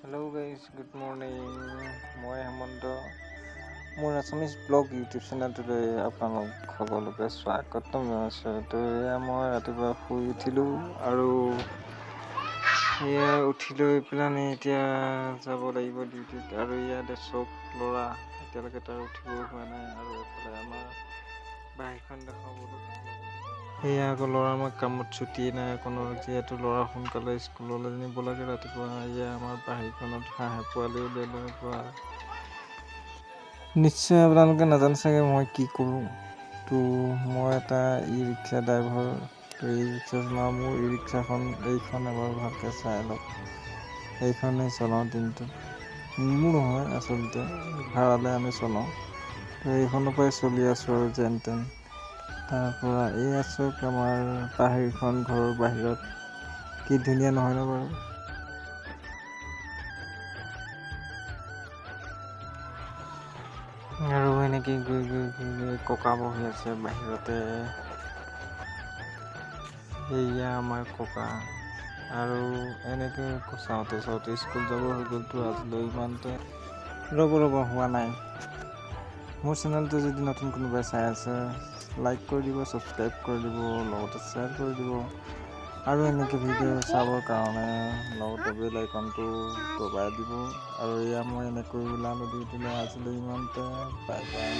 Hello guys, good morning. মই হেমন্ত মোৰ Assamese blog YouTube চেনেলটোলৈ আপোনালোক সকলোকে স্বাগতম জনাইছোঁ। তো এয়া মই ৰাতিপুৱা শুই উঠিলোঁ আৰু এয়া উঠি লৈ পেলাই এতিয়া যাব লাগিব ডিউটিত। আৰু ইয়াতে চব ল'ৰা এতিয়ালৈকে তাৰ উঠিব হোৱা নাই আৰু এফালে আমাৰ বাহিৰখন দেখাবলৈ সেয়া আকৌ ল'ৰা আমাৰ কামত ছুটিয়ে নাই অকণো, যিহেতু ল'ৰা সোনকালে স্কুললৈ নিব লাগে ৰাতিপুৱা। এয়া আমাৰ বাহিৰখনত হাঁহে পোৱালি উলিয়াই লৈ পৰা নিশ্চয় আপোনালোকে নাজানে চাগে মই কি কৰোঁ। তো মই এটা ই ৰিক্সা ড্ৰাইভাৰ। তো ই ৰিক্সা চলাওঁ। মোৰ ই ৰিক্সাখন এইখন এবাৰ ভালকৈ চাই লওক। এইখনেই চলাওঁ দিনটো। মোৰ নহয় আচলতে, ভাড়ালৈ আমি চলাওঁ। তো এইখনৰ পৰাই চলি আছোঁ আৰু যেন তেন। তাৰপৰা এই আছোঁ আমাৰ বাহিৰখন, ঘৰৰ বাহিৰত কি ধুনীয়া নহয় ন বাৰু। আৰু এনেকৈ গৈ গৈ গৈ গৈ ককা বহি আছে বাহিৰতে। এয়া আমাৰ ককা। আৰু এনেকৈ চাওঁতে চাওঁতে স্কুল যাব হৈ গ'লতো আজিলৈ ইমানতে। ৰ'ব হোৱা নাই। মোৰ চেনেলটো যদি নতুন কোনোবাই চাই আছে, লাইক কৰি দিব, ছাবস্ক্ৰাইব কৰি দিব, লগতে শ্বেয়াৰ কৰি দিব। আৰু এনেকৈ ভিডিঅ' চাবৰ কাৰণে লগতে বেল আইকনটো দবাই দিব। আৰু এয়া মই এনেকৈ ওলালোঁ ডিউটিলৈ আজিলৈ ইমানতে। Bye bye.